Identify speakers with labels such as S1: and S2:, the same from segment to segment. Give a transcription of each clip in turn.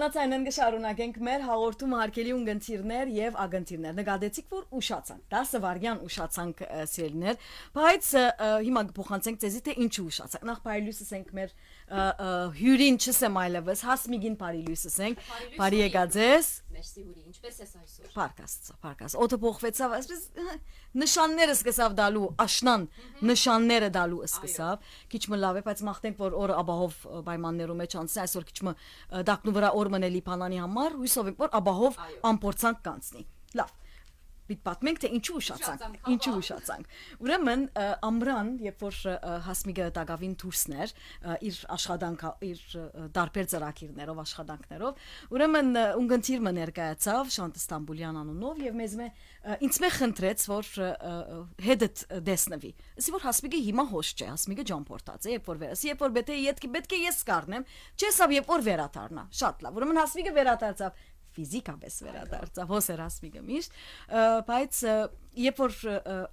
S1: Համաձայն ենք շարունակենք մեր հաղորդումը հարգելի ունգընտիրներ եւ ագընտիրներ։ Նկատեցիք, որ ուշացանք, 10 վայրկյան ուշացանք սիրելիներ, բայց հիմա փոխանցենք ձեզի թե ինչու ուշացանք։ Նախ բարիլույսս ենք մեր հյուրին չսեմ այլևս, Հասմիկին բարիլույսս ենք։ Բարի եկած ես։
S2: Մերսի հյուրի, ինչպես ես այսօր։
S1: Պարկաս։ Օդը փոխվեցավ, այսպես նշանները սկսավ դալու, աշնան նշանները դալու սկսավ։ Քիչ մը լավ է, բայց մաղթենք, որ օրը աբահով պայմաններում մեջ անցնի, այսօր քիչ մը դակնու վրա օր մնելի փանանի համար, հույսով ենք, որ աբահով ամփորձանք կանցնի։ Լավ։ Бид պատմենք թե ինչու ուշացանք։ Ուրեմն ամռան, երբ որ Հասմիկը տակավին դուրսներ իր աշխատանքը իր դարբեր ծրագիրներով աշխատանքներով, ուրեմն ունգընտիրը ներկայացավ Շանտ Ստամբուլյան անունով եւ ինձ մե խնդրեց, որ հետդ դեսնվի։ Ասի որ Հասմիկը հիմա հոշ չէ, Հասմիկը ջամփորտած է, երբ որ պետք է ես կառնեմ, չեսավ երբ որ վերադառնա։ Շատ լավ։ Ուրեմն Հասմիկը վերադարձավ ֆիզիկապես վերադարձավ հոսեր Հասմիկը միշտ, բայց երբ որ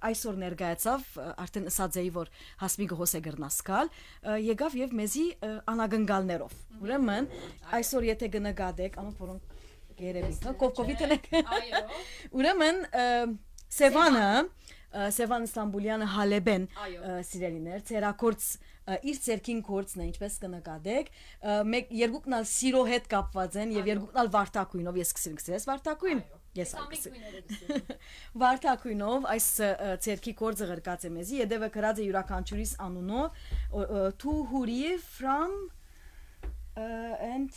S1: այսօր ներկայացավ, արդեն ասած էի, որ Հասմիկը հոս է գրնասկալ, եկավ եւ մեզի անագնգալներով։ Ուրեմն այսօր եթե գնկադեք, անոնք որոնք գերեվից, կովկովիթ եք։
S2: Այո։
S1: Ուրեմն Սևան Ստամբուլյանը Հալեբեն սիրելիներ, ցերակորց իր ցերքին կորցն է, ինչպես կնկատեք, երկուքն ալ սիրո հետ կապված են եւ երկուքն ալ վարտակույնով, ես սկսես վարտակույն։ Ես Վարտակույնով այս ցերքի կորձը գրկած է մեզի, եդևը գրած է յուրաքանչյուրիս անունով, to huri from and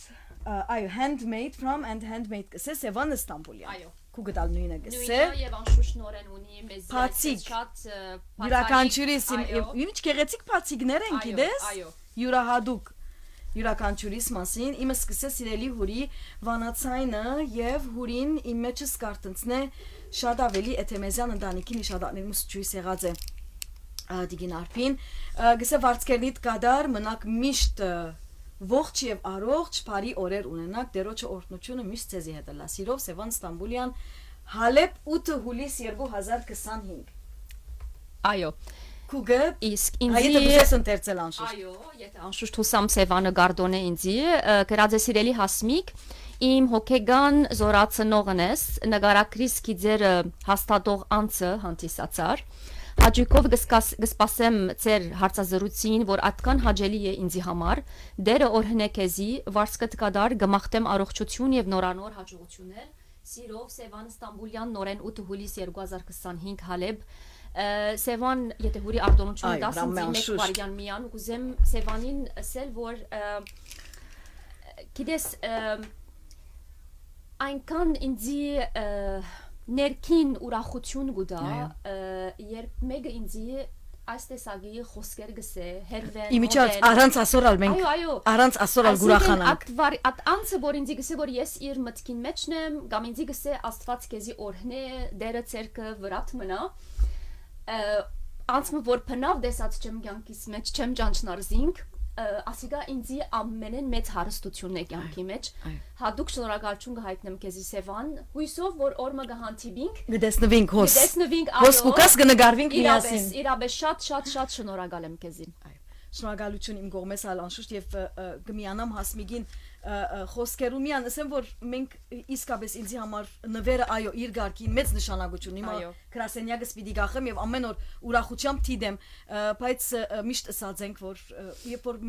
S1: handmade from and handmade կսե Սևան Ստամբուլյան։
S2: Այո։
S1: Կուգդալ նույնը գսե։
S2: Նույնը եւ անշուշտ նորեն ունի մեզի շատ
S1: յուրաքանչյուրիս ինչ գեղեցիկ փացիկներ են, գիտես։
S2: Այո։
S1: Յուրահատուկ յուրաքանչյուրիս մասին իմը սկսե սիրելի հուրի վանացայինը եւ հուրին իմ մեջս կարտնցնե շատ ավելի էթեմեզյան ընտանիքի նշանակների մուսուց եղած է դիգին արփին գսե վարձկերնիտ կադար մնակ միշտ ողջ եւ առողջ բարի օրեր ունենաք դերոջը օրհնությունը միշտ ցեզի հետ լա սիրով Սևան Ստամբուլյան Հալեբ 8 հուլիս 2025
S2: Այո
S1: Կուգը
S2: իսկ
S1: ինձի դուս ընթերցել անշուշտ
S2: Այո եթե անշուշտ հուսամ Սևանը գարդոնե ինձի գրած է սիրելի Հասմիկ իմ հոգեգան զորացնողն ես նկարակրիս գիծերը հաստատող անձը հանդիսացար Հաջիկով գսպասեմ ծեր հարցազրույցին, որ այդքան հաճելի է ինձի համար, դերը օրհնեքեզի, վարսկտ կադար գմախտեմ առողջություն եւ նորանոր հաջողություններ, սիրով Սևան Ստամբուլյան նորեն 8 հուլիս 2025 Հալեբ, Սևան, եթե հուրի արտոնություն դաս ինձի մեկ վարյան միան, ուզեմ Սևանին ասել, որ գիտես այնքան ինձի ներքին ուրախություն գուտա երբ մեկը ինձի այս տեսակի խոսքեր գսե հերվեն
S1: Իմիջած առանց ասորալ մենք առանց ասորալ գուրախանանք
S2: Այդ անձը որ ինձի գսե որ ես իր մտքին մեջն եմ կամ ինձի գսե Աստված քեզի օրհնե դերը ցերկը վրատ մնա անձը որ փնավ դեսած չեմ կյանքիս մեջ չեմ ճանչնարզինք ասիգա ինձի ամենեն մեծ հարստությունն է կյանքի մեջ հadouk շնորհակալություն կհայտնեմ քեզի Սևան հույսով որ օրը կհանդիպինք
S1: գտեսնվինք
S2: հոս
S1: կուկաս կնգարվինք միասին
S2: իրապես շատ շնորհակալ եմ քեզին
S1: շնորհակալություն իմ կողմես անշուշտ եւ կմիանամ Հասմիկին խոսքերում միան ասեմ որ մենք իսկապես ինձի համար նվերը այո իր գարկին մեծ նշանակություն հիմա գրասենյակս պիտի գախեմ եւ ամեն օր ուրախությամբ թիդեմ բայց միշտ ասած ենք որ երբ որ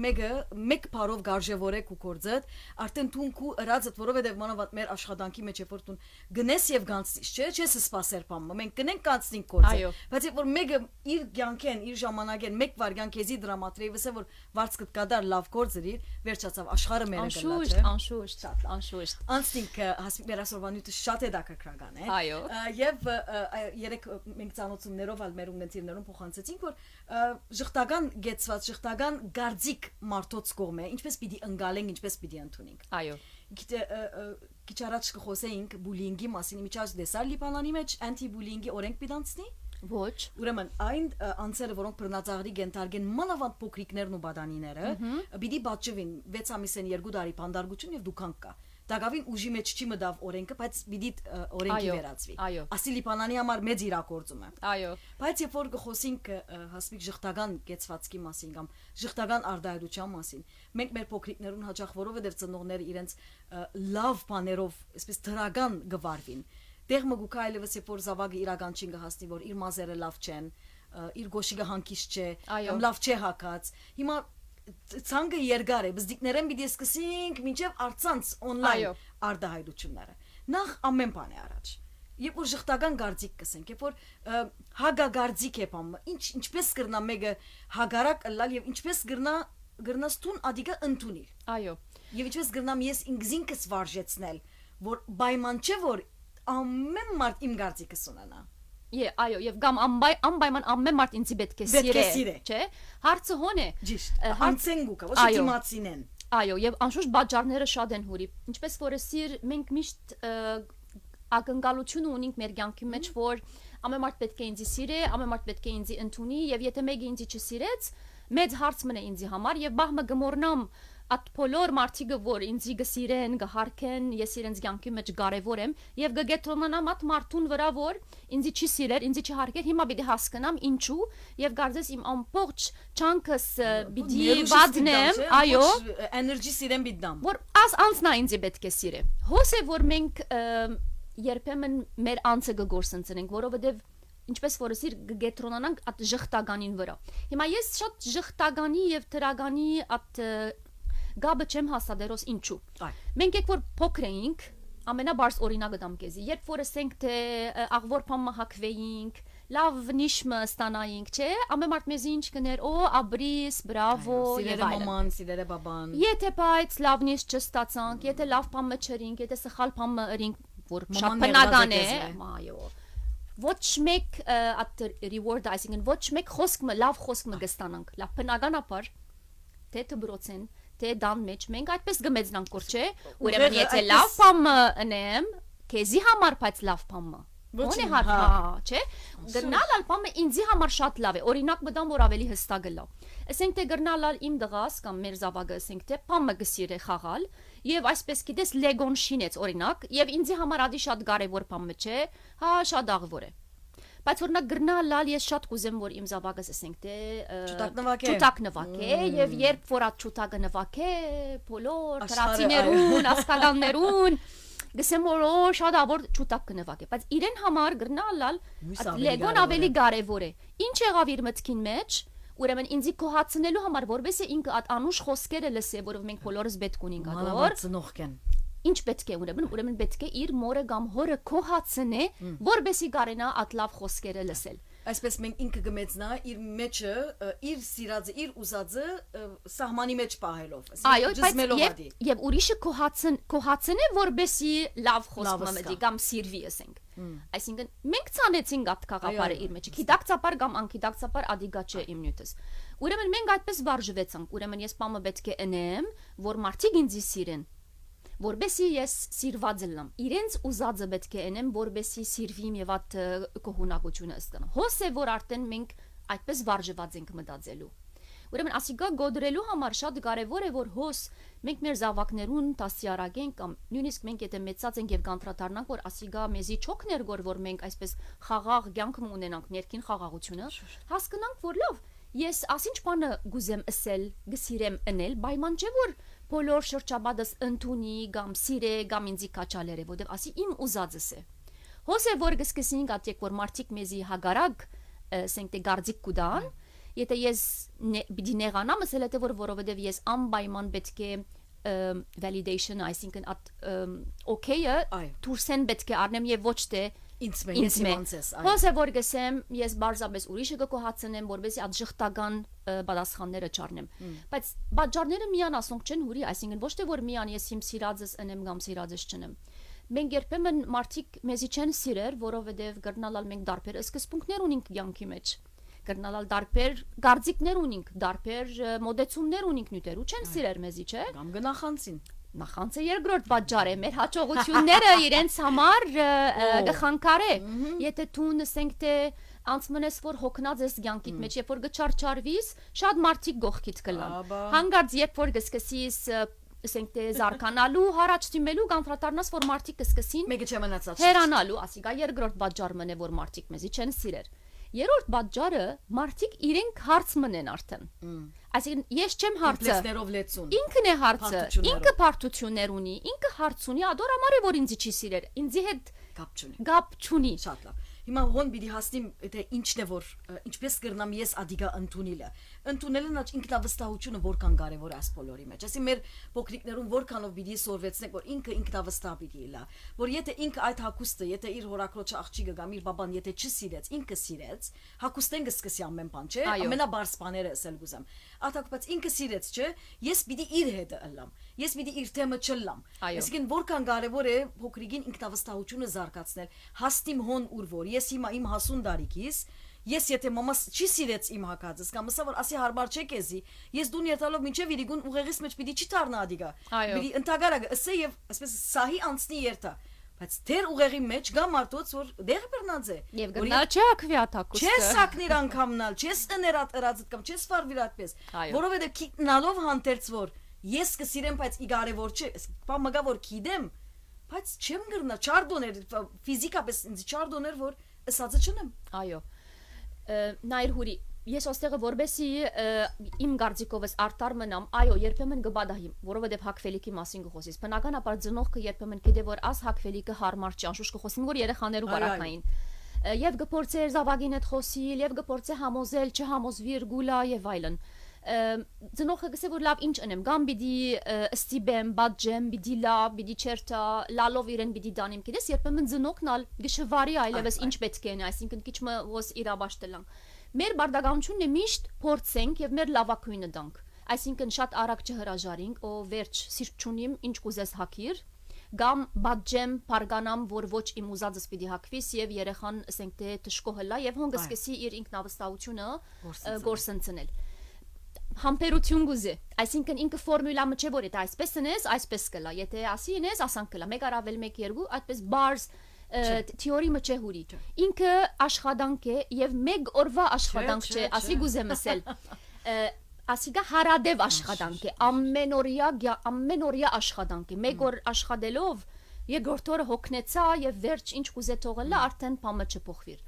S1: մեկ բարով գարժևորեք ու կորձդ արդեն թունքու ըրածդ որովհետեւ մանավանդ մեր աշխատանքի մեջ երբ որ տուն գնես եւ գանցնես չէ չես սպասեր բամը մենք կնենք կանցնենք կորձը բայց երբ որ մեկը իր կյանքեն իր ժամանակեն մեկ վարյան քեզի դրամատրեի վսե որ վարձկտ կադար լավ կորձրիր վերջացավ աշխարհը մերը
S2: Անշուշտ
S1: Անստինք Հասմիկ մեր ասորվանյութը շատ է դակրական է
S2: Այո
S1: Եվ երեք մենք ծանոթություններով ալ մեր ունգընտիրներում փոխանցեցինք որ ժխտական գեցված ժխտական գարձիկ մարդոց կողմ է ինչպես պիտի ընկալենք ինչպես պիտի ընդունենք
S2: Այո
S1: Քիչ առաջ կխոսեինք բուլինգի մասին իմիջած դեսար Լիբանանի մեջ անտի-բուլինգի օրենք պիտի անցնի
S2: Ոչ
S1: Ուրեմն այն անձերը որոնք բռնածաղրի գենթարգեն մանավանդ փոքրիկներն ու բադանիները պիտի բաճվին 6 ամիսեն 2 տարի բանդարգություն եւ դուքանք կա Դակավին ուժի մեջ չի մտավ օրենքը, բայց պիտի օրենքի
S2: Այո,
S1: վերածվի։
S2: այո։
S1: Ասի Լիբանանի համար մեծ իրակորձում է։
S2: Այո։
S1: Բայց երբ որ գխոսենք հասմիկ ժխտական կեցվածքի մասին կամ ժխտական արդարության մասին, մենք մեր փոքրիկներուն հաճախ որովհետև ծնողները իրենց լավ բաներով, այսպես դրական գվարվին։ Դեղ մգուկա այլևս երբ որ զավակը իրական չի գահասնի, որ իր մազերը լավ չեն, իր գոշիկը հանկիստ չէ, կամ լավ չէ հակած։ Հիմա ցանկը երկար է, բզդիկներեն պիտի սկսենք մինչև արցանց on-line արդահայտությունները։ Նախ ամեն բան է առաջ։ Երբ որ ժխտական գարձիկ կսենք, երբ որ հագագարձիկ է բանը, ինչպես կրնա մեկը հագարակ լալ եւ ինչպես գրնաստուն ադիգա ընդունիլ։
S2: Այո։
S1: Եվ ինչպես գրնամ ես ինքզինքս վարժեցնել, որ պայման չէ որ ամեն մարդ իմ գարձիկս ունենա։
S2: Այո, եւ գամ անպայման ամեն մարդ ինձ պետք է սիրե, չէ՞։ Հարցը հոն է։
S1: Ճիշտ։ Հանցենգուկա, ոչ դիմացինեն։
S2: Այո, եւ անշուշտ բաժարները շատ են հուրի։ Ինչպես որ սիր մենք միշտ ակնկալություն ունենք մեր կյանքի մեջ, որ ամեն մարդ պետք է ինձ սիրե, ամեն մարդ պետք է ինձ ընդունի եւ եթե մեկը ինձ չսիրեց, մեծ հարց մնա ինձ համար եւ բահմը գմորնամ at բոլոր մարդիկը որ ինձ գսիրեն, գհարքեն, ես իրենց կյանքի մեջ կարևոր եմ եւ գգետրոնանամ at մարդուն վրա որ ինձ չի սիրեր, ինձ չի հարգեր, հիմա պիտի հասկանամ ինչու եւ կարծես իմ ամբողջ չանկս պիտի վադնեմ, այո,
S1: էներգի սիրեմ պիտի դամ։
S2: Որ անցնա ինձ պետք է սիրե։ Հոս է որ մենք երբեմն մեր անձը գործընծենք, որովհետեւ ինչպես որ սիր գետրոնանանք at ժխտականին վրա։ Հիմա ես շատ ժխտականի եւ թրագանի at գաբը չեմ հաստատերոս ինչու։ Մենք եք որ փոքր էինք, ամենաբարձ օրինակը դամ քեզի, երբ որ ասենք թե աղվոր փամը հակվեինք, լավ նիշմը ստանայինք, չէ, ամեն մարդ մեզ ինչ կներ, օ, աբրիս, բրավո,
S1: եւ այլն։ Մաման, սիրերը բաբան։
S2: Եթե բայց լավ նիշ չստացանք, եթե լավ փամը չրինք, եթե սխալ փամը ըրինք, որ շատ բնական է, այո։ Ոչ մեկ at reward այսինքն ոչ մեկ խոսքը լավ խոսքը կստանանք, լավ բնականաբար թե դբրոցեն թե դան մեջ մենք այդպես գմեծնանք որ չէ ուրեմն եթե լավ բամը ընեմ քեզի համար բայց լավ բամը Ոնե հա չէ գնալ ալբամը ինձի համար շատ լավ է օրինակ մտամ որ ավելի հստակ գլա ասենք թե գնալ իմ դղաս կամ մեր զավակը ասենք թե բամը գսիրե խաղալ եւ այսպես գիտես լեգոն շինեց օրինակ եւ ինձի համար ադի շատ կարեւոր բամը չէ հա շատ աղվոր է բայց որ նա գրնալալ ես շատ կուզեմ որ իմ զավակս ասենք թե ճուտակ նվակե եւ երբ որ այդ ճուտակը նվակե բոլոր տրացիներուն ասկալաններուն գսեմ որ շատ ավոր ճուտակ կնվակե բայց իրեն համար գրնալալ լեգոն ավելի կարեւոր է ինչ եղավ իր մտքին մեջ ուրեմն ինձի կոհացնելու համար որովհետեւ ինքը այդ անուշ խոսքերը լսե որով մենք բոլորս պետք ունենք ադոր
S1: ծնողքեն
S2: Ինչ պետք է ուրեմն պետք է իր մորը կամ հորը կոհացնե որբեսի կարենա այդ լավ խոսքերը լսել
S1: Այսպես մենք ինքը գմեցնա իր մեջը իր սիրածը իր ուզածը սահմանի մեջ պահելով
S2: Այո բայց եւ ուրիշը կոհացնե որբեսի լավ խոսքը մտի կամ սիրվի ասենք Այսինքն մենք ցանեցինք այդ խաղապարը իր մեջ գիտակցաբար կամ անկիտակցաբար ադիգա չէ իմ նյութս Ուրեմն մենք այդպես վարժվեցանք ուրեմն ես բամը պետք է ընեմ որ մարդիկ ինձ սիրեն Որբեսի ես սիրված եմ իրենց ուզածը պետք է ընեմ որբեսի սիրվիմ եւ այդ կողունակությունը ստանամ հոս է որ արդեն մենք այդպես վարժված ենք մտածելու ուրեմն ասիգա գոդրելու համար շատ կարեւոր է որ հոս մենք մեր զավակներուն տասյարագենք կամ նույնիսկ մենք եթե մեծած ենք եւ կանտրադառնանք որ ասիգա մեզի չոքներ որ մենք այսպես խաղաղ կյանք ունենանք ներքին խաղաղությունը հասկանանք որ լավ ես ասինչ բանը գուզեմ ասել գսիրեմ ընել պայման չէ որ բոլոր շրջապատս ընդունի կամ սիրե կամ ինձի կաչալերը որտեվ ասի իմ ուզածս է հոս է որ գսկսինք ատեք որ մարդիկ մեզի հագարակ ասենք թե գարձիկ կուդան եթե ես պիտի նեղանամ ասել թե որ որովհետև ես անպայման պետք է validation այսինքն at okay-ը դուրսեն պետք է առնեմ եւ ոչ թե ինձ մենս հոս է որ գսեմ ես բարձրապես ուրիշը կոհացնեմ որովհետեւ այդ ժխտական պատասխանները չառնեմ բայց բաժարները միան ասոնք չեն հուրի այսինքն ոչ թե որ միան ես իմ սիրածս ընեմ կամ սիրածս չնեմ մենք երբեմն մարդիկ մեզի չեն սիրեր որովհետեւ գրնալալ մենք դարբեր սկզբունքներ ունենք կյանքի մեջ գրնալալ դարբեր գարձիկներ ունենք դարբեր մոդեցումներ ունենք նյութերու չեն սիրեր մեզի չէ
S1: կամ գնախանցին
S2: Նախանցը երկրորդ պատճառ է մեր հաջողությունները իրենց համար գխանկարե եթե դու նսենք թե անցմնես որ հոգնած ես կյանքիդ մեջ երբ որ գչարչարվիս շատ մարդիկ գողքիդ կլան հանգարց երբ որ գսկսիս ասենք թե զարկանալու, հարաճ դիմելու կանտրատարնաս որ մարդիկ կսկսին
S1: Մեկը չմնացած։
S2: հերանալու, ասիկա երկրորդ պատճառը մնե որ մարդիկ մեզի չեն սիրեր։ Երրորդ պատճառը մարդիկ իրենք հարց մնեն արդեն։ Այսինքն ես չեմ հարցը։
S1: Կոմպլեքսներով լեցուն։
S2: Ինքն է հարցը,
S1: Բարդություններով։
S2: ինքը բարդություններ ունի, ինքը հարց ունի, ադոր համար է որ ինձ չի սիրեր, ինձի հետ
S1: Կապ չունի։
S2: գապ չունի։
S1: Շատ լավ։ Հիմա հոն պիտի հասնիմ թե ինչն է որ ինչպես կրնամ ես ադիգա ընդունիլը։ Ընդունելն աճ ինքնավստահությունը որքան կարևոր է այս բոլորի մեջ։ Այսինքն մեր փոքրիկներուն որքանով պիտի սորվեցնենք որ ինքը ինքնավստահ պիտի լա։ Որ եթե ինքը այդ հակուստը, եթե իր հորակրոջը աղջիկը կամ իր բաբան եթե չսիրեց, ինքը սիրեց, հակուստեն կսկսի ամեն բան, չէ՞։ Ամենաբարձ բաները ասել գուզեմ։ Աթակված ինքը սիրեց, չէ՞։ Ես պիտի իր հետը ըլլամ։ Ես պիտի իր թեմը չլամ։ Այսինքն որքան կարևոր է փոքրիկին ինքնավստահությունը զարգացնել։ Հաստիմ հոն ուր որ ես հիմա իմ հասուն դարիքիս ես եթե մամաս չի սիրեց իմ հակածս կամ ասա որ ասի հարմար չէ քեզի ես դուն երթալով մինչև իրիգուն ուղեղիս մեջ պիտի չի դառնա ադիգա պիտի ընտագարակը ասե եւ այսպես սահի անցնի երթա բայց դեր ուղեղի մեջ գա մարդոց որ դեղը բռնած է
S2: Եվ գնալ չի ակվիաթակուստը։
S1: չես սակնիր անգամնալ չես ըներատ ըրածդ կամ չես ֆարվիր այդպես որովհետեւ քիտնալով հանդերց որ ես կսիրեմ բայց ի կարևոր չէ բա մգա որ քիդեմ բայց չեմ գրնա չարդոներ ֆիզիկապես ինձ չարդոներ որ ասածը չնեմ
S2: Այո նայր հուրի ես ոստեղը որբեսի իմ գարձիկովս արտար մնամ այո երբեմն գբադահիմ որովհետև հակվելիքի մասին գխոսից բնականաբար ծնողքը երբեմն գիտե որ աս հակվելիքը հարմար չի անշուշտ գխոսին որ երեխաներու բարակային եւ գփորձեր զավագին հետ խոսիլ եւ գփորձե համոզել չհամոզվիր գուլա եւ այլն ծնողը գսե որ լավ ինչ անեմ գամ բիդի ստիբեմ բաջեմ բիդի լա բիդի չերտա լալով իրեն բիդի դանիմ գիտես երբեմն ծնողքնալ գշվարի այլևս ինչ պետք է այսինքն քիչ մը ոս իրաբաշտելան մեր բարդականությունն է միշտ փորձենք եւ մեր լավակույնը դանք այսինքն շատ արագ չհրաժարինք ո վերջ սիրտ չունիմ ինչ կուզես հակիր գամ բաջեմ պարգանամ որ ոչ իմ ուզածս պիտի հակվիս եւ երեխան ասենք թե տշկոհլա եւ հոն գսկեսի իր ինքնավստահությունը գործընծնել համբերություն գուզե այսինքն ինքը ֆորմուլա չէ որ դա այսպես նես այսպես կլա եթե ասի նես ասան կլա մեկ առավել 1-2 այդպես bars թեորի մը չէ հուրի ինքը աշխատանք է եւ մեկ օրվա աշխատանք չէ ասի գուզեմ ասել ասիգա հարադև աշխատանք է ամենօրյա աշխատանք է մեկ օր աշխատելով երկրորդ օրը հոգնեցա եւ վերջ ինչ կուզե թողելա արդեն բամը չփոխվիր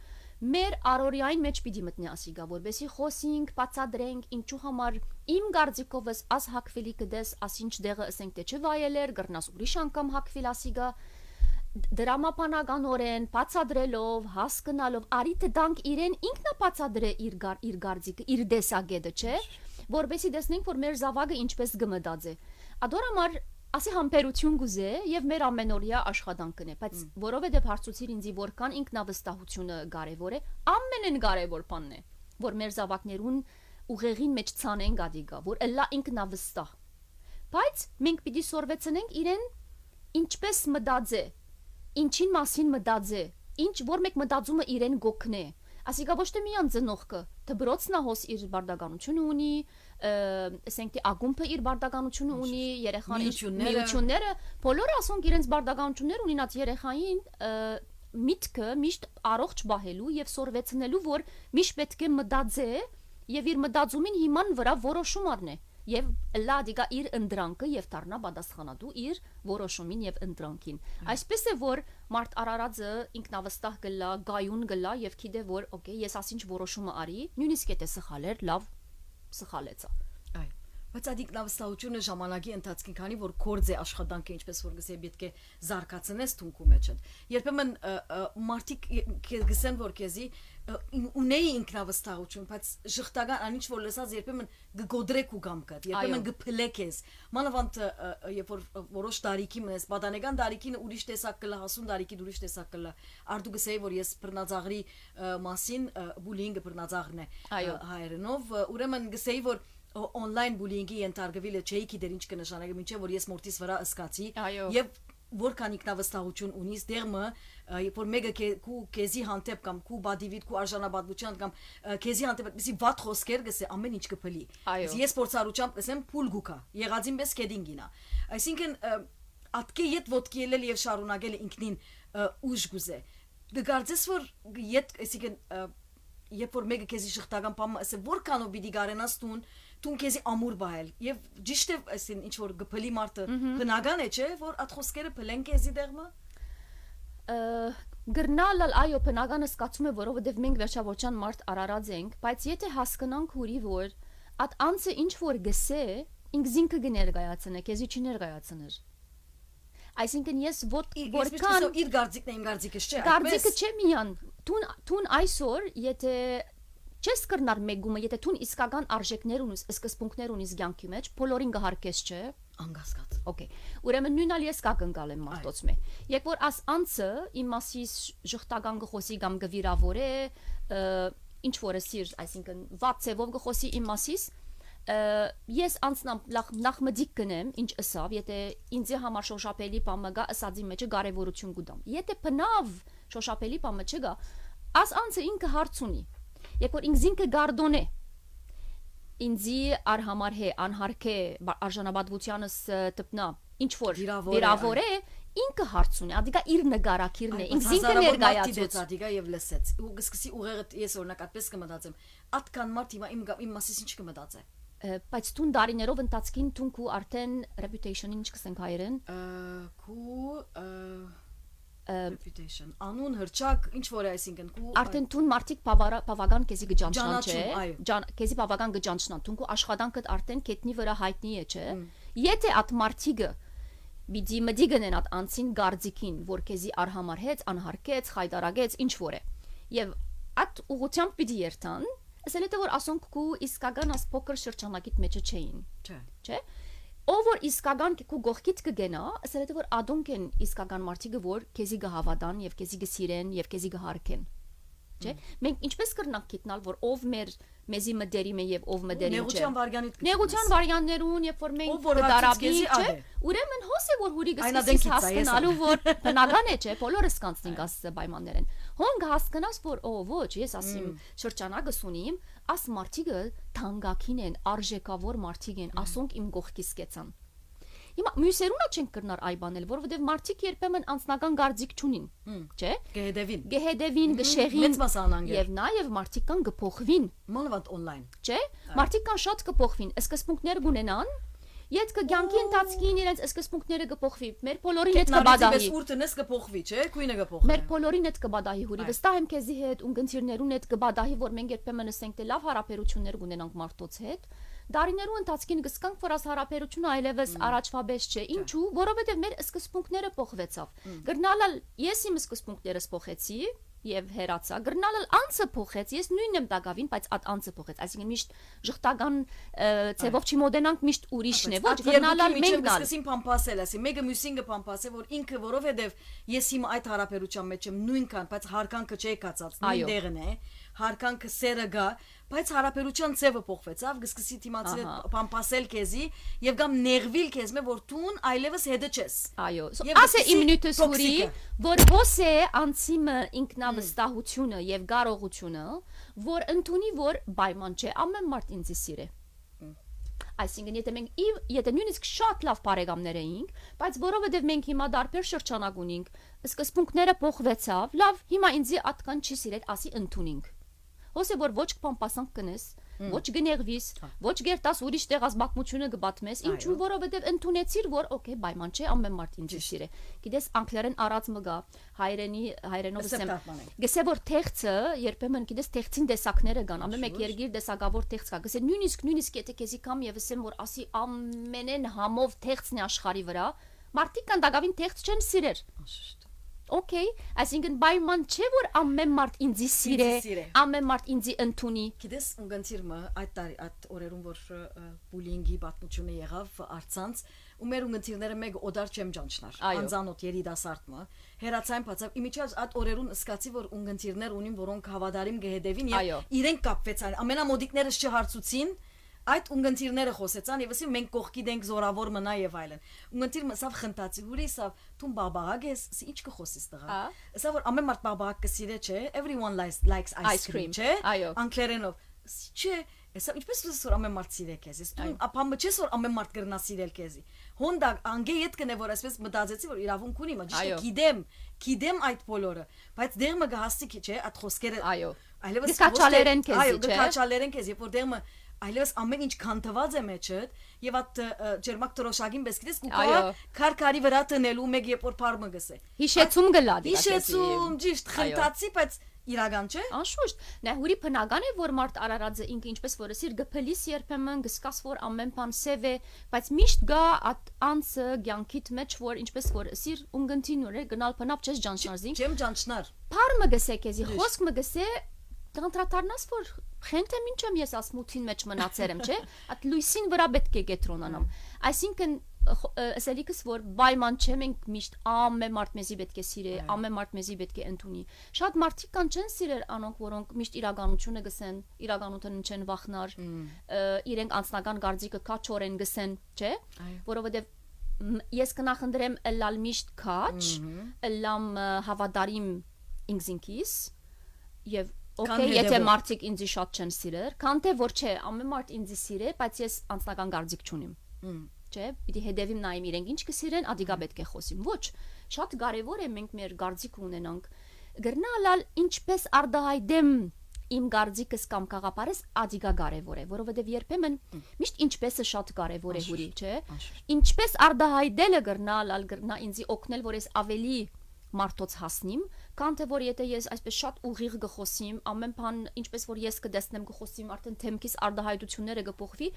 S2: Մեր առօրյային մեջ պիտի մտնի ասիգա, որբեսի խոսենք, բացադրենք, ինչու համար իմ գարձիկովս աս հակվելի կդես, աս ինչ դեղը ասենք թե չվայելեր, գրնաս ուրիշ անգամ հակվել ասիգա, դրամապանականորեն, բացադրելով, հասկնալով, արի թե դանք իրեն ինքնա բացադրե իր գարձիկը, իր դեսագետը, չէ, որբեսի տեսնենք, որ մեր զավակը ինչպես գմդած է։ Ադոր համար ասի համբերություն գուզե եւ մեր ամենօրյա աշխատանքն է, բայց որովհետեւ հարցուցիր ինձի որքան ինքնավստահությունը կարեւոր է, ամենեն կարեւոր բանն է, որ մեր զավակներուն ուղեղին մեջ ցանեն գադիգա, որ ըլլա ինքնավստահ։ Բայց մենք պիտի սորվեցնենք իրեն ինչպես մտածե, ինչին մասին մտածե, ինչ որ մեկ մտածումը իրեն գոքնե։ Ասիկա ոչ թե միան ծնողքը, դբրոցնա հոս իր բարդականությունը ունի, ասենք թե ագումբը իր բարդականությունը ունի, երեխան միությունները, բոլորը ասոնք իրենց բարդականություններ ունինած երեխային միտքը միշտ առողջ բահելու եւ սորվեցնելու, որ միշտ պետք է մտածե եւ իր մտածումին հիման վրա որոշում առնե։ Եվ լադիգա իր ընդրանքը եւ դառնա պատասխանատու իր որոշումին եւ ընդրանքին այսպես է որ մարդ արարածը ինքնավստահ գլա գայուն գլա եւ գիտե որ օքեյ ես ասինչ որոշումը արի նույնիսկ եթե սխալեր լավ սխալեցա
S1: այ բայց այդ ինքնավստահությունը ժամանակի ընթացքին քանի որ կորձ է աշխատանքը ինչպես որ գսե պետք է զարգացնես թունքու մեջ երբեմն մարդիկ գսեն որ քեզի ունեի ինքնավստահություն բայց շղթական անիչ որ լսած երբեմն գգոդրեք ու գամկատ երբեմն գփլեք ես մանավանդ երբ որ որոշ տարիքի մես պատանեկան տարիքին ուրիշ տեսակ կլա հասուն տարիքին ուրիշ տեսակ կլա արդու գսեի որ ես բռնածաղրի մասին բուլինգը բռնածաղրն է հայերենով ուրեմն գսեի որ on-line bullying-ի ենթարկվելը չէի գիտեր ինչ կնշանակի մինչև որ ես մորտիս վրա ըսկացի եւ որքան ինքնավստահություն ունիս դերմը երբ որ մեկը քեզի հանդեպ կամ քու բադիվիդ քու արժանապատվության կամ քեզի հանդեպ այդպեսի վատ խոսքեր գսե ամեն ինչ կփլի ես փորձառությամբ կսեմ փուլ գուկա եղածին պես կեդինգինա այսինքն ատկե յետ ոտքի ելել եւ շարունակել ինքնին ուժ գուզե դգարձես որ յետ այսինքն երբ որ մեկը քեզի շղթական բան ասե որքանով պիտի գարենաս տուն քեզի ամուր բայել եւ ճիշտ է այսին ինչ որ գփելի մարդը բնական է չէ որ այդ խոսքերը փլեն քեզի դերմը
S2: գրնալալ այո բնական սկացում է որովհետեւ մենք վերջավորչան մարդ արարած ենք բայց եթե հասկանանք ուրի որ այդ անձը ինչ որ գսե ինքզինքը կներկայացնե քեզի չներկայացներ այսինքն ես որքան
S1: իր գարձիկն է իմ գարձիկս չէ
S2: գարձիկը չէ միան տուն այսօր եթե չես կրնար մեգումը եթե տուն իսկական արժեքներ ունես սկզբունքներ ունես ցանկի մեջ բոլորին կհարկես չէ
S1: անգասկած
S2: Okay ուրեմն նույնալ ես կակնկալ եմ մարդոց մե երբ որ աս անցը իմ մասիս ժխտական գխոսի կամ գվիրավորե ինչ որը սիր այսինքն WhatsApp-ով գխոսի իմ մասիս ես նախ մդիկ կնեմ ինչ ասավ եթե ինձ համար շոշափելի բամը գա ասածի մեջը կարևորություն կուտամ եթե բնավ շոշափելի բամը չգա աս անձը ինքը հարց ունի երբ որ ինքը գարդոն է ինձի արհամար է անհարք է արժանապատվությանս տպնա ինչ որ վիրավոր է ինքը հարց ունի ադիգա իր նկարակիրն է ինքը ներկայացուց
S1: ադիգա եւ լսեց ու գսկսի ուղեղը ես օրինակ այդպես կմտածեմ ատքան մարդ իմ մասից ինչ կմտածե
S2: բայց տուն դարիներով ընթացքին տուն քու արդեն reputation-ին ինչ կսենք հայերեն
S1: քու reputation անուն հրճակ ինչ որ է այսինքն քու
S2: արդեն տուն մարդիկ բավական քեզի գճանչնան չէ քեզի բավական գճանչնան տուն քու աշխատանքդ արդեն կետնի վրա հայտնի է չէ եթե at մարդիկը բիդի մդի գնեն at անցին գարձիկին որ քեզի արհամար հեց անհարկեց խայտարագեց ինչ որ է եւ at ուղությամբ պիտի երթան ասել թե որ ասոնք քու իսկական աս փոքր շրջանակիդ մեջը չէին չէ ով որ իսկական քու գողքիդ կգենա ասել թե որ ադոնք են իսկական մարդիկը որ քեզի գհավադան եւ քեզի գսիրեն եւ քեզի գհարկեն չէ մենք ինչպես կրնանք գիտնալ որ ով մեզի մդերիմ է եւ ով մդերիմ չէ նեղության վարյաններուն երբ որ մենք դարաբի չէ ուրեմն հոս է որ հուրի գսկսի հասկանալու որ բնական է չէ բոլորս կանցնենք աս պայմաններեն հոնք հասկանաս որ ոչ ես ասիմ շրջանակս ունիմ աս մարդիկը թանկակին են արժեքավոր մարդիկ են ասոնք իմ գողքիս կեցան Հիմա մյուսերունա չենք կրնար այ բանել, որովհետև մարդիկ երբեմն անձնական գարձիկ չունին, չէ՞։ Գեհեդևին, գշեղին, եւ նաեւ մարդիկ կան գփոխվին,
S1: մանավանդ on-line,
S2: չէ՞։ Մարդիկ կան շատ գփոխվին, սկզբունքներ կունենան, Յետ կյանքի ընթացքին իրենց սկզբունքները կփոխվի, մեր բոլորին հետ կբադահի։
S1: Ուրտնես կփոխվի, չէ՞, քույնը կփոխվի։
S2: Մեր բոլորին հետ կբադահի, հուրի վստահ եմ քեզի հետ, ունգընտիրներուն հետ կբադահի, որ մենք երբեմն ասենք թե լավ հարաբերություններ կունենանք մարդոց հետ։ Դարիներու ընթացքին կսկանք, որ աս հարաբերությունը այլևս առաջվա պես չէ։ Ինչու՞, որովհետև մեր սկզբունքները փոխվեցավ։ Գրնալալ ես իմ սկզբունքներս փոխեցի եւ հերացա գրնալալ անցը փոխեց ես նույնն եմ դակավին բայց այդ անցը փոխեց այսինքն միշտ ժխտական ծևով չի մոդենանք միշտ ուրիշն է ոչ գրնալալ մենք
S1: սկսին փամփասել ասի մեկը մյուսին կփամփասե որ ինքը որովհետեւ ես հիմա այդ հարաբերության մեջ եմ նույնքան բայց հարկանքը չէ կացած նույն դեղն է հարկանքը սերը գա բայց հարաբերության ծևը փոխվեցավ գսկսի թիմացել փամփասել քեզի եւ գամ ներվիլ քեզ մե որ տուն այլևս հետը չես
S2: այո ասե իմ նյութս հուրի որ հոսե անցիմը ինքնավստահությունը եւ գարողությունը որ ընդունի որ պայման չէ ամեն մարդ ինձ սիրե այսինքն եթե նույնիսկ շատ լավ բարեկամներ էինք բայց որովհետեւ մենք հիմա դարբեր շրջանակ ունենք սկզբունքները փոխվեցավ լավ հիմա ինձ այդքան չի սիրել ասի ընդունենք Հոսե որ ոչ կպամպասանք կնես, ոչ գներվիս, ոչ գերտաս ուրիշ տեղած բակմությունը կբատմես, ինչու որովհետև ընդունեցիր, որ օքեյ, պայման չէ, ամեն մարդ ինձ սիրե։ Գիտես անգլերեն առած մգա, հայերենով ասեմ։ Գսե որ թեղծը, երբեմն գիտես թեղծին տեսակները կան, ամեն մեկ երկիր տեսակավոր թեղծ կա։ Գսե նույնիսկ եթե քեզի կամ եւ ասեմ որ ասի ամենեն համով թեղծն է աշխարի վրա, մարդիկ կան դակավին թեղծ չեն սիրեր։ Okay, այսինքն պայման չէ որ ամեն մարդ ինձի սիրե, ամեն մարդ ինձի ընդունի։
S1: Գիտես, ունգընտիրը այդ օրերուն որ բուլինգի պատմությունը եղավ արցանց, ու մեր ունգընտիրները մեկ օդար չեմ ջանչնար։ Անձանոթ երիտասարդը հերացային բացավ։ Իմիջիայլ այդ օրերուն սկացի որ ունգընտիրներ ունին, որոնք հավադարիմ գեհդևին եւ իրենք կապվեցան։ Ամենամոդիկներս չհարցուցին Այդ ունգընտիրները խոսեցան եւ ասին մենք կողքի դենք զորավոր մնա եւ այլն։ Ունգընտիր մսավ խնդացի, հուրի սավ թուն բաբաղակ ես, ինչ կխոսես տղա։ Սա որ ամեն մարդ բաբաղակ կսիրե, չէ, everyone likes ice cream, չէ։ Անգլերենով, չէ, սա ինչպես լսես որ ամեն մարդ սիրե քեզ, ես ապամը չես որ ամեն մարդ կրնա սիրել քեզի։ Հոնդա անգե իդ կնե որ այսպես մտածեցի որ իրավունք ունի, մա ճիշտ գիտեմ այդ բոլորը, բայց դերմը գահստի չէ, այդ խոսքերը Այլևս
S2: Գկաչալերեն քեզի,
S1: այո,
S2: չէ՞։
S1: գկաչալերեն քեզ, երբ որ դեղը այլևս ամեն ինչ քանթված է մեջդ եւ այդ ջերմակ տրոշակին բես գիտես ու
S2: Այո։
S1: քարքարի վրա տնելու մեկ երբ որ փարմը գսե։
S2: Հիշեցում գլա դի
S1: Հիշեցում, ճիշտ խնդացի, բայց իրական չէ։
S2: Անշուշտ, նա հուրի բնական է որ մարդ արարածը ինքը ինչպես որ ասիր գփելիս երբեմն գսկաս որ ամեն բան սև է, բայց միշտ գա անցը ցանկիտ մեջ որ ինչպես որ ասիր ունգընտին ուր գնալ բնավ չես ջանչնարզին։
S1: Չեմ ջանչնար։
S2: Փարմը գսե քեզի, խոսք մը գսե դանդրատարնաս որ խենթեմ ինչ եմ ես ասմութին մեջ մնացել եմ, չէ։ Այդ լույսին վրա պետք է գետրոնանամ։ Այսինքն ասելիքս որ պայման չէ մենք միշտ ամեն մարդ մեզի պետք է սիրե, ամեն մարդ մեզի պետք է ընդունի։ Շատ մարդիկ կան չեն սիրեր անոնք որոնք միշտ իրականությունը գսեն, իրականությունը չեն վախնար, իրենք անձնական գարձիկը քաչորեն գսեն, չէ։ Որովհետև ես կնախնդրեմ ըլլալ միշտ քաչ, ըլլամ հավատարիմ ինքզինքիս եւ Okay, եթե մարդիկ ինձի շատ չեն սիրեր, քան թե որ չէ, ամեն մարդ ինձի սիրե, բայց ես անձնական գարձիկ չունիմ։ Չէ, պիտի հետևիմ նայեմ իրենք ինչ կսիրեն, ադիգա պետք է խոսիմ։ Ոչ, շատ կարևոր է մենք մեր գարձիկ ունենանք։ Գրնալալ ինչպես արդահայտեմ իմ գարձիկս կամ կաղապարես ադիգա կարևոր է, որովհետև երբեմն միշտ ինչպեսը շատ կարևոր է հուրի, չէ։ Ինչպես արդահայտելը գրնալալ գրնա ինձի օգնել, որ ես ավելի մարդոց հասնիմ, քան թե որ եթե ես այսպես շատ ուղիղ գխոսիմ, ամեն բան ինչպես որ ես կդեսնեմ գխոսիմ, արդեն թեմքիս արդահայտությունները կփոխվի,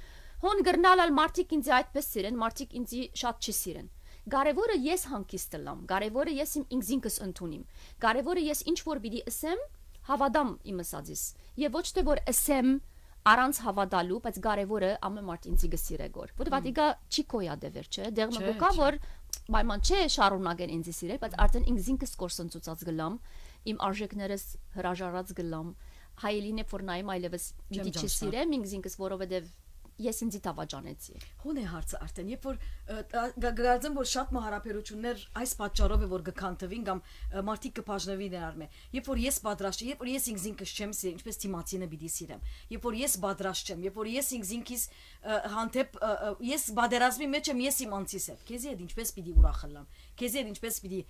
S2: հոն գրնալալ մարդիկ ինձ այդպես սիրեն, մարդիկ ինձ շատ չսիրեն։ Կարևորը ես հանգիստ լամ, կարևորը ես իմ ինքզինքս ընդունիմ, կարևորը ես ինչ որ պիտի ասեմ, հավատամ իմ ասածից, եւ ոչ թե որ ասեմ առանց հավատալու, բայց կարևորը ամեն մարդ ինձի գսիրե գոր։ Որովհետեւ ադիգա չի կոյա դեվեր, չէ, դեղ մկա որ պայման չէ շարունակեն ինձի սիրել, բայց արդեն ինքզինքս կորսնծուծած գլամ, իմ արժեքներս հրաժարած գլամ, հայելին է որ նայեմ այլևս մի չսիրեմ ինքզինքս, որովհետեւ ես ինձի տավաճանեցի։
S1: Հոն է հարցը արդեն, երբ որ գարցեմ որ շատ մահարապերություններ այս պատճառով է որ գքանթվին կամ մարդիկ կբաժնվի դրանով է։ Երբ որ ես պատրաստ չեմ, երբ որ ես ինքզինքս չեմ սիրում, ինչպես թիմացինը պիտի սիրեմ։ Երբ որ ես պատրաստ չեմ, երբ որ ես ինքզինքիս հանդեպ ես բادرազմի մեջ եմ, ես իմ անցիս հետ։ Քեզի հետ ինչպես պիտի ուրախ լամ։ Քեզի հետ ինչպես պիտի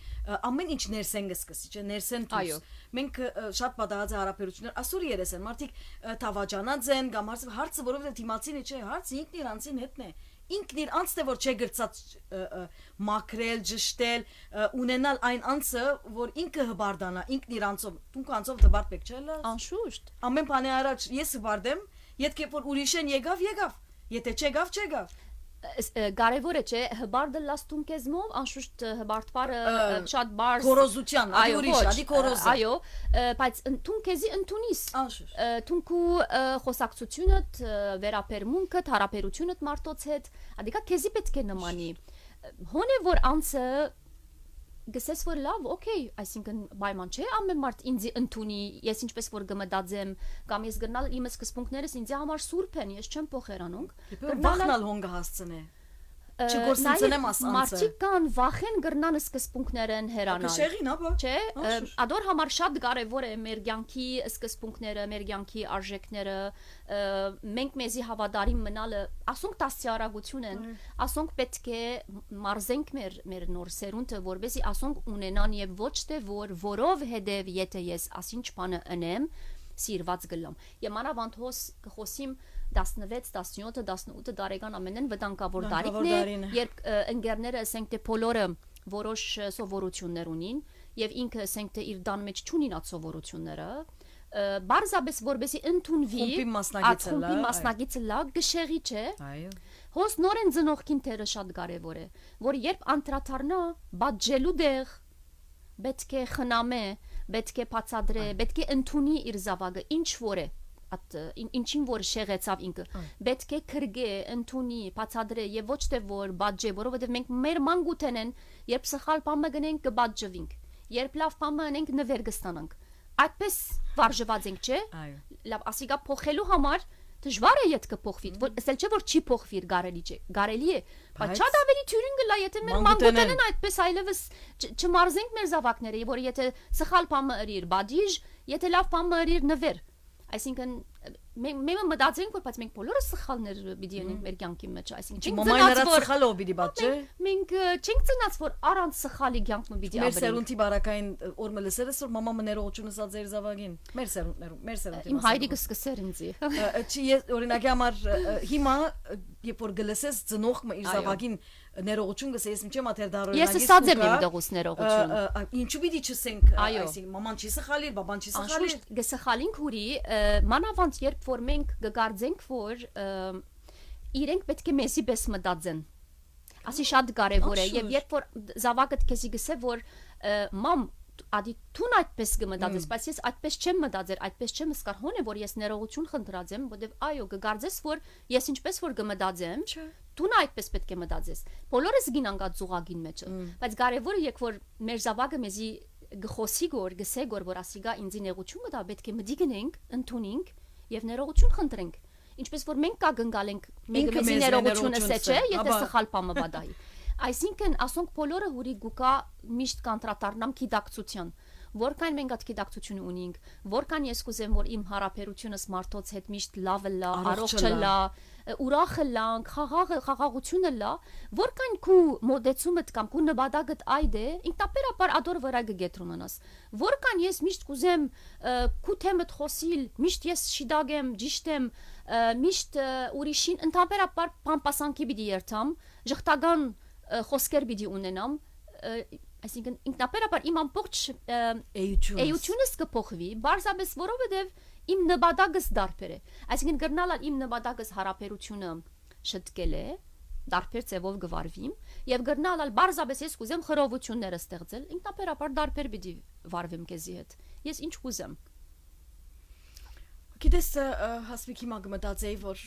S1: ամեն ինչ ներսեն գսկսի, չէ, ներսեն դուրս։ Մենք շատ պատահած հարաբերություններ ասուր երես են, մարդիկ թավաճանած են կամ հարցը որովհետեւ թիմացին է, չէ, հարցը ինքն իր անձին հետն է։ Ինքն իր անձն է որ չէ գրծած մաքրել, ճշտել, ունենալ այն անձը, որ ինքը հբարդանա, ինքն իր անձով, դու անձով դբարդ պետք չէ լա։
S2: Անշուշտ։
S1: Ամեն բանի առաջ ես հբարդեմ, եթե որ ուրիշեն եկավ, եթե չեկավ, չեկավ։
S2: Կարևորը չէ հբարդը լաստում քեզմով անշուշտ հբարդվարը շատ բարձ
S1: կորոզության ադի ուրիշ ադի կորոզ
S2: այո բայց ընդուն քեզի ընդունիս թունքու խոսակցությունը վերապերմունքը հարաբերությունը մարդոց հետ ադիկա քեզի պետք է նմանի հոնե որ անցը գսես որ լավ օքեյ այսինքն պայման չէ ամեն մարդ ինձի ընդունի ես ինչպես որ գմդածեմ կամ ես գնալ իմ սկզբունքներս ինձի համար սուրբ են ես չեմ փոխեր անոնք
S1: վախնալ հոնգը հասցնե չգործնցնեմ ասանցը
S2: մարդիկ կան վախեն գրնան սկզբունքներն հերանալ
S1: քշեղին ապա
S2: չէ ադոր համար շատ կարևոր է մեր կյանքի սկզբունքները մեր կյանքի արժեքները մենք մեզի հավատարիմ մնալը ասոնք տասյարագություն են ասոնք պետք է մարզենք մեր նոր սերունդը որովհետեւ ասոնք ունենան եւ ոչ թե որով հետեւ եթե ես ասինչ բանը ընեմ սիրված գլամ եմանավանդ հոս կխոսիմ 16, 17, 18 տարեկան ամենեն վտանգավոր տարիքն է, երբ ընկերները ասենք թե բոլորը որոշ սովորություններ ունին եւ ինքը ասենք թե իր դան մեջ չունին այդ սովորությունները, բարձաբես որբեսի ընդունվի խումբի մասնակիցը լա գշեղի չէ։ Այո։ Հոս նորեն ծնողքին թերը շատ կարեւոր է, որ երբ անդրադառնա բաժելու դեղ պետք է խնամե, պետք է բացադրե, պետք է ընդունի իր զավակը ինչ որ է ինչին որ շեղեցավ ինքը պետք է քրգե ընդունի բացադրե եւ ոչ թե որ բաժե որովհետեւ մենք մեր մանկութեն են երբ սխալ բամը գնենք կբաժվենք երբ լավ բամը անենք նվեր կստանանք այդպես վարժված ենք չէ լավ ասիկա փոխելու համար դժվար է իդ կփոխվի ասել չէ որ չի փոխվի կարելի չէ կարելի է բայց շատ ավելի թյուրին գլա եթե մեր մանկութեն են այդպես այլևս չմարզենք մեր զավակները որ եթե սխալ բամը ըրիր բաժիժ եթե լավ բամը ըրիր նվեր Այսինքն մենք մտածենք որ բայց մենք բոլորը սխալներ պիտի ունենք մեր կյանքի մեջ, այսինքն
S1: Մամային հրած սխալով պիտի բաց չէ։
S2: մենք չենք ծնած որ առանց սխալի կյանքը պիտի
S1: Մեր
S2: ապրենք։
S1: սերունդի բարակային օրը լսերս որ մամա ներողություն ասած ձեր զավակին։ Մեր սերունդի։
S2: Իմ հայրիկը սկսեր ինձի։
S1: Չի օրինակի համար հիմա երբ որ գլսես ծնողը իր զավակին ներողություն գսե ես ինչեմ աթեր դարօրինակ։
S2: Ես ասած եմ իմ դողուց ներողություն։
S1: Ինչու պիտի չսենք, այսինքն մաման չի սխալիր, բաբան չի սխալիր։
S2: Անշուշտ գսխալինք հուրի մանավանդ երբ որ մենք գգարձենք որ իրենք պետք է մեզի պես մտածեն։ Ասի շատ կարևոր է եւ երբ որ զավակդ քեզի գսե որ մամ ադի տուն այդպես կմտածես, բայց ես այդպես չեմ մտածեր, այդպես չեմ սկար հոն է որ ես ներողություն խնդրած եմ, որովհետեւ այո կգարձես որ ես ինչպես որ կմտածեմ, տուն այդպես պետք է մտածես։ Բոլորս գինանգած զուգագին մեջը, բայց կարևորը երբ որ մեր զավակը մեզի գխոսի գոր գսե գոր որ ասիգա ինձի ներողություն կտա, պետք է մդի գնենք, ընդունենք եւ ներողություն խնդրենք։ Ինչպես որ մենք կա գնգալենք մեկը մեզի ներողությունը սե չէ, եթե սխալ բամը բադայի։ Այսինքն ասոնք բոլորը հուրի գուկա միշտ կանտրատարնամ գիտակցության, որքան մենք այդ գիտակցությունը ունենք, որքան ես կուզեմ որ իմ հարաբերությունս մարդոց հետ միշտ լավը լա, առողջը լա, ուրախը լա, խաղաղությունը լա, որքան քու մոդեցումդ կամ քու նպատակդ այդ է, ինքնաբերաբար ադոր վրա գետրունանաս, որքան ես միշտ կուզեմ քու թեմդ խոսիլ, միշտ ես շիդագեմ, ճիշտեմ, միշտ ուրիշին ինքնաբերաբար պամպասանքի պիտի երթամ, ժխտական խոսքեր պիտի ունենամ, այսինքն ինքնաբերաբար իմ ամբողջ էությունս կփոխվի, բարձրապես որովհետև իմ նպատակս դարբեր է, այսինքն գրնալալ իմ նպատակս հարաբերությունը շտկել է, դարբեր ձևով գվարվիմ, եւ գրնալալ բարձրապես ես կուզեմ խռովությունները ստեղծել, ինքնաբերաբար դարբեր պիտի վարվեմ քեզի հետ, ես ինչ կուզեմ։
S1: Գիտես հասվիկ հիմա գմտածեի որ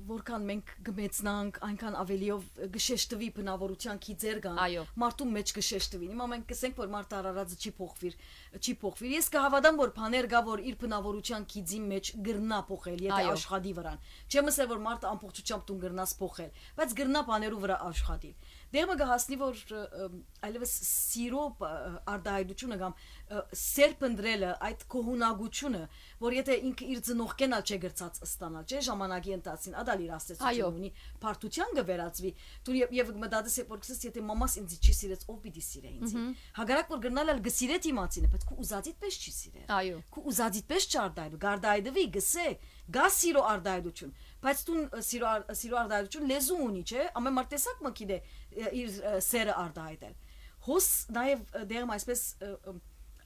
S1: որքան մենք գմեցնանք այնքան ավելիով գշեշտվի բնավորության քիծեր կան մարդու մեջ գշեշտվի հիմա մենք կսենք որ մարդ արարածը չի փոխվի ես կհավատամ որ բաներ կա որ իր բնավորության քիծի մեջ գրնա փոխել եթե աշխատի վրան չեմ ասել որ մարդը ամբողջությամբ տուն գրնաս փոխել բայց գրնա բաներու վրա աշխատի դեղը կհասնի որ այլևս սիրո արտահայտությունը կամ սերպնդրելը այդ կողունակությունը որ եթե ինքը իր ծնողքենալ չէ գրծած ստանալ չէ ժամանակի ընթացին ադալ իր աստեցություն ունի բարդության կվերածվի դու եւ մտածես որ քսես եթե մամաս ինձ չի սիրեց ով պիտի սիրե ինձ հագարակ որ գրնալ գսիրե իմացին բայց քու ուզածիդ պես չի սիրել քու ուզածիդ պես չարդայդու գարդայդվի գսե գա սիրո արտահայտություն բայց դու սիրո արտահայտություն լեզու ունի չէ ամեն մարդ տեսակ մը գիտե իր սերը արտահայտել հոս նաեւ դերում այսպես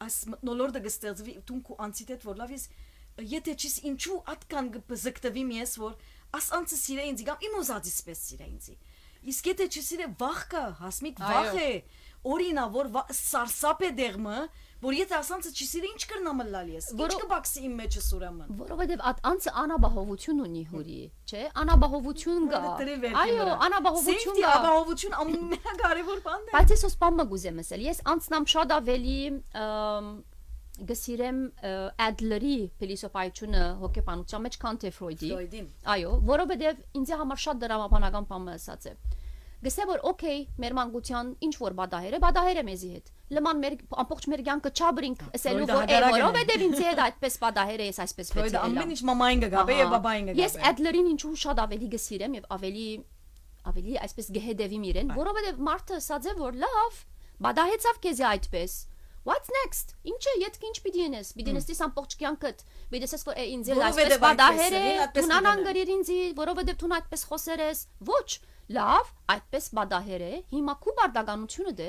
S1: այս նոլորդը գստեղծվի դու անցիդ որ լավ ես եթե չես ինչու ատկան գզկտվի ես որ աս անցը սիրե ինձ կամ իմ ուզածից պես սիրե ինձ իսկ եթե չսիրե վախ կա հասմիկ վախ է օրինա որ սարսափ է դերմը որ եթե ասանցը չսիրե ինչ կրնամ լալ ես ինչ կբաքսի իմ մեջս ուրեմն
S2: որովհետև անցը անաբահովություն ունի հուրի չէ անաբահովություն կա այո անաբահովություն կա
S1: անաբահովություն ամենակարևոր բանն է
S2: բայց ես սպամը գուզեմ ասել ես անցնամ շատ ավելի գսիրեմ Adler-ի փիլիսոփայությունը հոգեբանության մեջ քան թե Ֆրոյդի այո որովհետև ինձ համար շատ դրամաբանական բան ասած է գսե որ օքեյ մեր մանկության ինչ որ բադահեր է մեզի հետ լման մեր ամբողջ մեր կյանքը չաբրինք ասելու որ որովհետև ինձ հետ այդպես բադահեր է ես այսպես պետք է
S1: ամեն ինչ մամային գաբե եւ բաբային գաբե
S2: ես Adler-ին ինչու շատ ավելի գսիրեմ եւ ավելի այսպես գհեդեվիմ իրեն որովհետև մարդը ասած է որ լավ բադահեցավ քեզի այդպես What's next? Ինչը յետք ինչ պիտի ենես, պիտի նստես ամբողջ կյանքդ, պիտի ասես որ ինձ էլ այսպես բադահեր է, տունանան գրիր ինձի, որովհետև տուն այդպես խոսեր ես, ոչ, լավ, այդպես բադահեր է, հիմա քու բարդականությունը դե,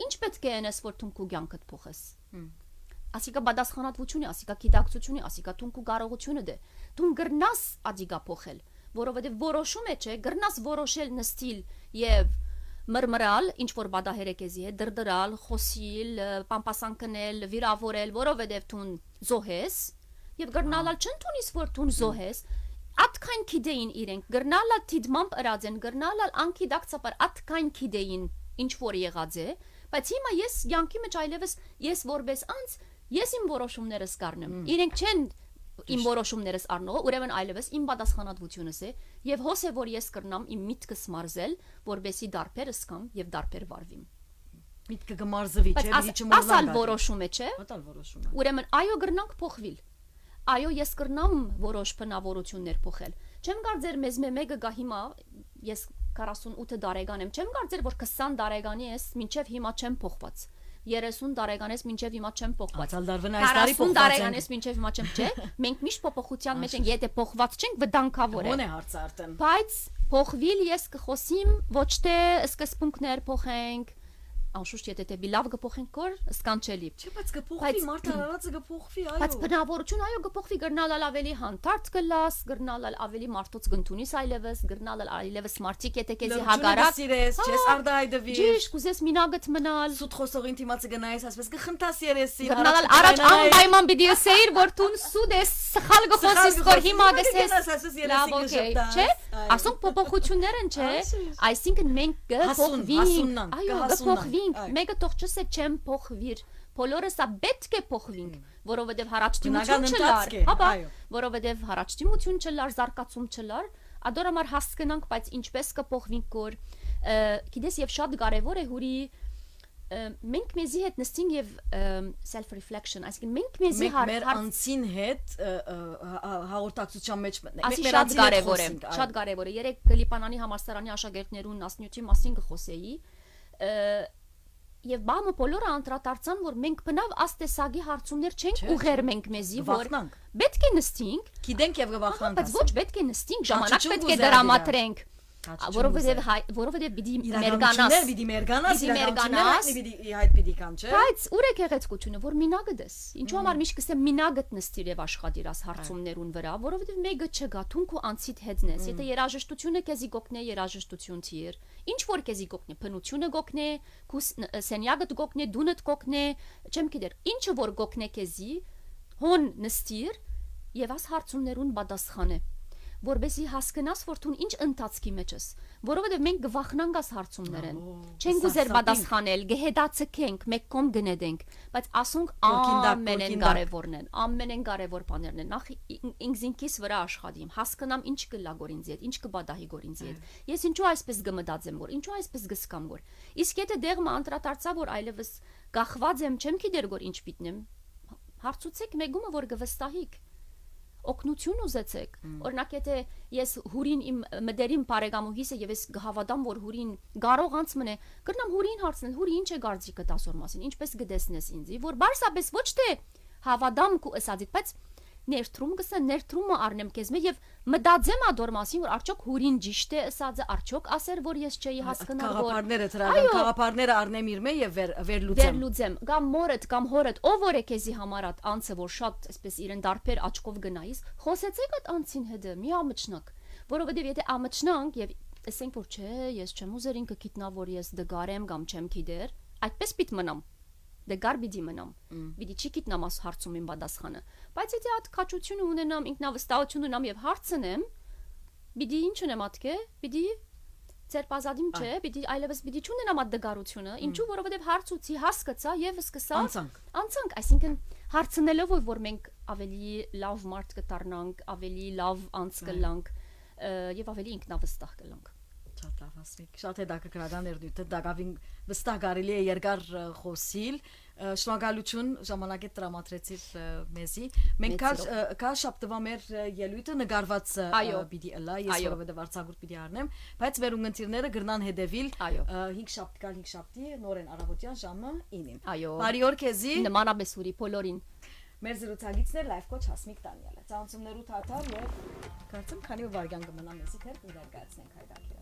S2: ինչ պետք է ենես որ տուն քու կյանքդ փոխես։ Ասիկա բադասխանատվություն է, ասիկա գիտակցություն է, ասիկա տուն քու կարողությունը դե, տուն գրնաս ադիգա փոխել, որովհետև որոշում է չէ, գրնաս որոշել նստիլ եւ մրմրալ ինչ որ բադահեր է քեզի հետ դրդրալ խոսիլ պամպասան կնել վիրավորել որովհետև տուն զոհես եւ գրնալալ չընդունիս որ տուն զոհես ատքայն քիդեին իրենք գրնալալ թիդմամբ ըրած են գրնալալ անկիդակցապար ատքայն քիդեին ինչ որ եղած է բայց հիմա ես յանքի մեջ այլևս ես որպես անց ես իմ որոշումներս կառնեմ իրենք չեն իմ որոշումներս առնող ուրեմն այլևս իմ պատասխանատվությունս է եւ հոս է որ ես կրնամ իմ միտքս մարզել որբեսի դարբերս կամ եւ դարբեր վարվիմ
S1: միտքը գմարզվի չէ մի չմոռանալ
S2: ասալ որոշում է չէ
S1: ասալ որոշում է
S2: ուրեմն այո գրնանք փոխվիլ այո, ես կրնամ որոշ բնավորություններ փոխել։ Չեմ կարծեր մեզ մեկը գա հիմա, ես 48 տարեկան եմ, չեմ կարծեր որ 20 տարեկանի ես, մինչև հիմա չեմ փոխված։ 30 տարեկան ես մինչև հիմա չեմ փոխված։ 40 տարեկան ես մինչև հիմա չեմ, չէ։ Մենք միշտ փոփոխության մեջ ենք, եթե փոխված չենք, վտանգավոր է։
S1: Ո՞ն է հարցը արդեն։
S2: Բայց փոխվիլ ես կխոսիմ ոչ թե սկզբունքներ փոխենք, անշուշտ եթե դեպի լավ կփոխենք կոր սկանչելի։
S1: Չէ, բայց կփոխվի, մարդը արարածը կփոխվի, այո։
S2: Բայց բնավորություն այո կփոխվի, գրնալալ ավելի հանդարտ կլաս, գրնալալ ավելի մարդոց կընդունիս այլևս, գրնալալ այլևս մարդիկ եթե քեզի հագարակ
S1: սիրես, չես արդահայտվի։
S2: Ճիշտ, կուզես մինագդ մնալ։
S1: Սուտ խոսողին թիմացը գնայես, ասես կխնդաս երեսին։
S2: Գրնալալ առաջ անպայման պիտի ասեիր, որ դու սուտ ես, սխալ կխոսես, որ հիմա գսես։ Լավ, օքեյ, չէ։ Ասոնք փոփոխություններ են, չէ։ Այսինքն մենք կփոխվենք, այո, կփոխվենք։ Մեկը թող չսե չեմ փոխվիր։ Բոլորս ա պետք է փոխվենք, որովհետև հարաճտիմություն չլար, հապա, որովհետև հարաճտիմություն չլար, զարգացում չլար, ադորամար հասկանանք, բայց ինչպես կփոխվենք կոր, գիտես եւ շատ կարեւոր է հուրի մենք մեզի հետ նստենք եւ self reflection, այսինքն մենք մեզի
S1: մեր անցին հետ հաղորդակցության մեջ
S2: մտնենք։ Շատ կարեւոր է, շատ կարեւոր է։ Երեք Գլիպանանի համալսարանի աշակերտներուն ասնյութի մասին կխոսեի, եւ բամը բոլորը անդրադարձան, որ մենք բնավ աստեսագի հարցումներ չենք ուղեր մենք մեզի, որ պետք է նստենք,
S1: գիտենք եւ կվախնանք,
S2: բայց ոչ պետք է նստենք, ժամանակ պետք է դրամատրենք, որովհետեւ պիտի մերգանաս, պիտի
S1: հայտ պիտի կամ, չէ։
S2: Բայց ուր է գեղեցկությունը, որ մինագդ ես։ Ինչու համար միշտ կսեմ մինագդ նստիր եւ աշխատիր աս հարցումներուն վրա, որովհետեւ մեկը չգա, թունք ու անցիդ հետնես։ Եթե երաժշտությունը քեզի գոկնե երաժշտություն թիր, ինչ որ քեզի գոկնե, բնությունը գոկնե, սենյակդ գոկնե, դունդ գոկնե, չեմ գիտեր, ինչը որ գոկնե քեզի, հոն նստիր եւ աս հարցումներուն պատասխանե, որբեսի հասկանաս որ դու ինչ ընթացքի մեջ ես, որովհետեւ մենք գվախնանք աս հարցումներեն, չենք ուզեր պատասխանել, գեհդացքենք, մեկ կողմ գնեդենք, բայց ասոնք ամենեն կարևորն են, ամենեն կարևոր բաներն են, նախ ինքզինքիս վրա աշխատիմ, հասկանամ ինչ կլա գորինձի հետ, ինչ կբադահի գորինձի հետ, ես ինչու այսպես գմտածեմ որ, ինչու այսպես գսկամ որ, իսկ եթե դեղը անդրադարձա որ այլևս գախված եմ, չեմ գիտեր որ ինչ պիտնեմ, հարցուցեք մեգումը որ գվստահիկ օգնություն ուզեցեք, օրինակ եթե ես հուրին իմ մդերին բարեկամուհիս եւ ես գհավատամ որ հուրին կարող անց մնե, կրնամ հուրին հարցնել, հուրի ինչ է գարձիկը տասոր մասին, ինչպես գտեսնես ինձի, որ բարսապես ոչ թե հավատամ ու ասածիդ, բայց ներդրում կսա ներդրումը առնեմ քեզ մեջ եւ մտածեմ ադոր մասին որ արդյոք հուրին ճիշտ է ասածը, արդյոք ասեր որ ես չէի հասկանալ որ
S1: խաղապարները թրական խաղապարները առնեմ իր մե եւ
S2: վերլուծեմ կամ մորդ կամ հորդ ով որ է քեզի համար անցը որ շատ այսպես իրեն դարբեր աչքով գնայիս խոսեցեք այդ անցին հետը մի ամճնակ որովհետեւ եթե ամճնանք եւ ասենք որ չէ ես չեմ ուզեր ինքը գիտնա որ ես դգարեմ կամ չեմ գիտեր այդպես պիտ մնամ դգար բիդի մնամ բիդի չի գիտնամ աս հարցում իմ պատասխանը բայց եթե այդ քաչությունը ունենամ ինքնավստահություն ունենամ եւ հարցնեմ բիդի ինչ ունեմ ատկե բիդի ծերպազադիմ չէ բիդի այլևս բիդի չունենամ այդ դգարությունը ինչու որովհետեւ հարցուցի հասկացա եւ սկսա անցանք այսինքն հարցնելով որ մենք ավելի լավ մարդ կդառնանք ավելի լավ անց կլանք եւ ավելի ինքնավստահ կլանք
S1: Շատ լավ ասեք, շատ հետաքրքրական էր դուք դակավին վստահ կարելի է երկար խոսիլ, շնորհակալություն ժամանակը տրամադրեցիր մեզի, մենք կա շաբթվա մեր ելույթը նկարված պիտի ըլա, ես որովհետև արձակուրդ պիտի առնեմ, բայց մեր ունգընտիրները գրնան հետևիլ 5 շաբթի նորեն առավոտյան ժամը 9-ին։ Բարի օր քեզի։
S2: Նմանապես ուրի բոլորին։
S1: Մեր զրուցակիցներ լայվ կոչ Հասմիկ Դանիելը, ծանոթություններու թաթար եւ կարծեմ քանի վայրկյան կմնա մեզի թեր կներկայացնենք հայտակիրը։